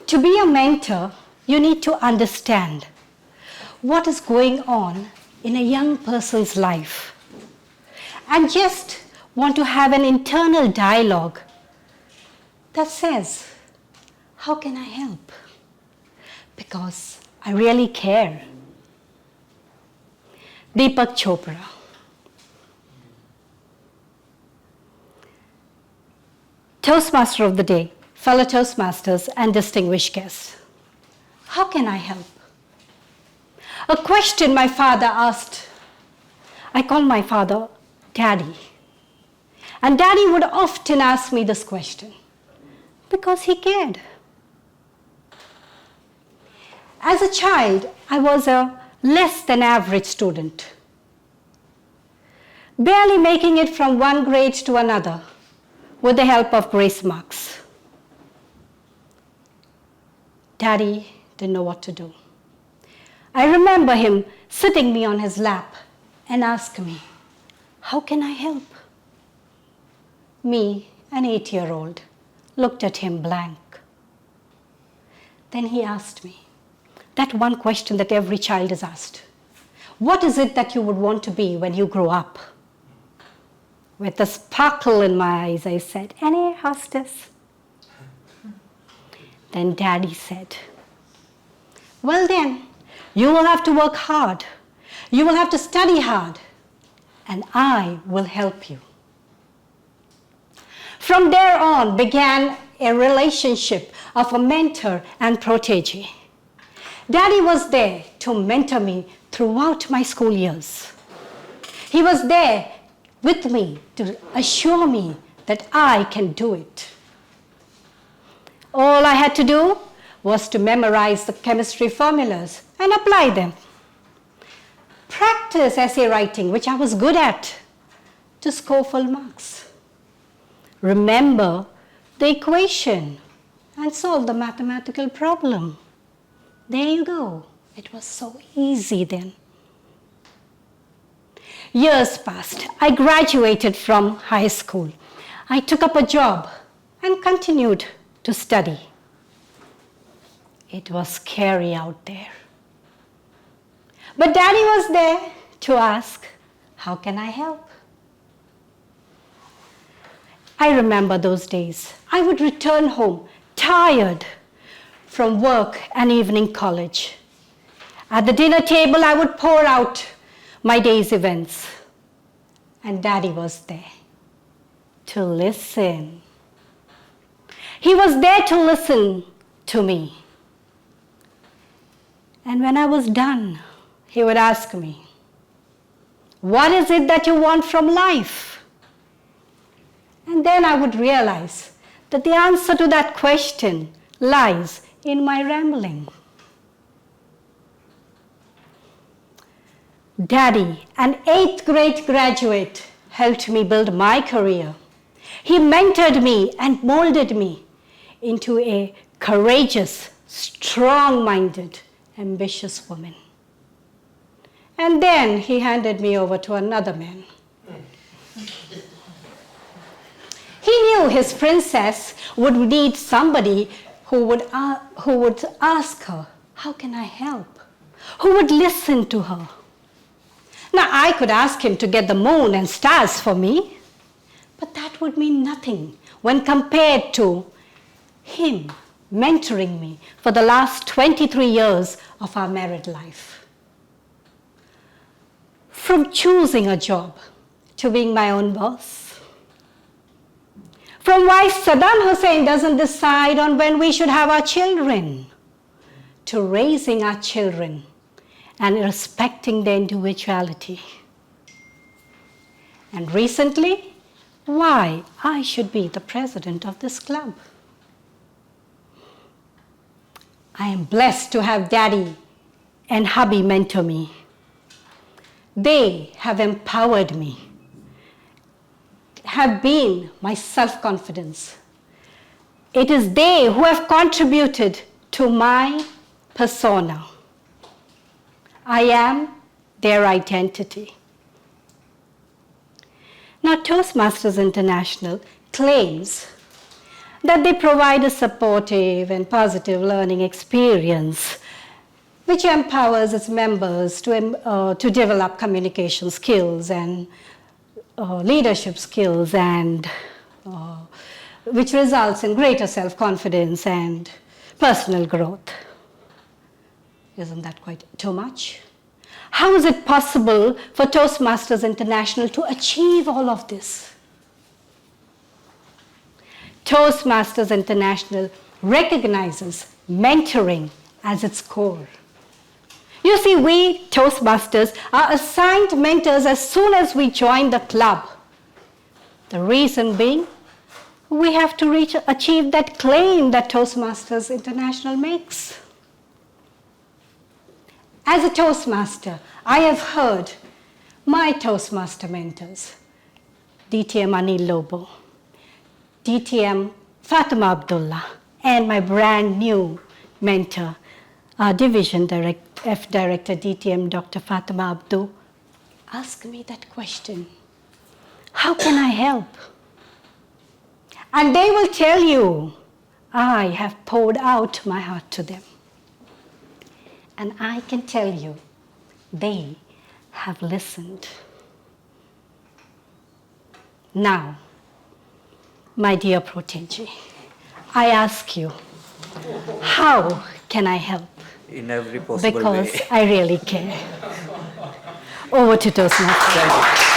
To be a mentor, you need to understand what is going on in a young person's life and just want to have an internal dialogue that says, how can I help? Because I really care. Deepak Chopra. Toastmaster of the day, fellow Toastmasters and distinguished guests. How can I help? A question my father asked. I call my father Daddy. And Daddy would often ask me this question because he cared. As a child, I was a less than average student, barely making it from one grade to another with the help of grace marks. Daddy didn't know what to do. I remember him sitting me on his lap and asking me, how can I help? Me, an 8-year-old, looked at him blank. Then he asked me, that one question that every child is asked. What is it that you would want to be when you grow up? With a sparkle in my eyes, I said, an air hostess. Then Daddy said, well then, you will have to work hard. You will have to study hard. And I will help you. From there on began a relationship of a mentor and protege. Daddy was there to mentor me throughout my school years. He was there with me to assure me that I can do it. All I had to do was to memorize the chemistry formulas and apply them. Practice essay writing, which I was good at, to score full marks. Remember the equation and solve the mathematical problem. There you go. It was so easy then. Years passed. I graduated from high school. I took up a job and continued to study. It was scary out there. But Daddy was there to ask, how can I help? I remember those days. I would return home tired from work and evening college. At the dinner table, I would pour out my day's events. And Daddy was there to listen. He was there to listen to me. And when I was done, he would ask me, what is it that you want from life? And then I would realize that the answer to that question lies in my rambling. Daddy, an 8th grade graduate, helped me build my career. He mentored me and molded me into a courageous, strong-minded, ambitious woman. And then he handed me over to another man. He knew his princess would need somebody who would ask her, how can I help? Who would listen to her? Now, I could ask him to get the moon and stars for me, but that would mean nothing when compared to him mentoring me for the last 23 years of our married life. From choosing a job to being my own boss. From why Saddam Hussein doesn't decide on when we should have our children, to raising our children and respecting their individuality. And recently, why I should be the president of this club. I am blessed to have Daddy and hubby mentor me. They have empowered me, have been my self-confidence. It is they who have contributed to my persona. I am their identity. Now, Toastmasters International claims that they provide a supportive and positive learning experience which empowers its members to develop communication skills and leadership skills, and which results in greater self-confidence and personal growth. Isn't that quite too much? How is it possible for Toastmasters International to achieve all of this? Toastmasters International recognizes mentoring as its core. You see, we Toastmasters are assigned mentors as soon as we join the club. The reason being, we have to achieve that claim that Toastmasters International makes. As a Toastmaster, I have heard my Toastmaster mentors, DTM Anil Lobo, DTM Fatima Abdullah, and my brand new mentor, Division F Director DTM Dr. Fatima Abdu, ask me that question. How can I help? And they will tell you, I have poured out my heart to them. And I can tell you, they have listened. Now, my dear protege, I ask you, how can I help? In every possible way. Because I really care. Over to Toastmaster. Thank you.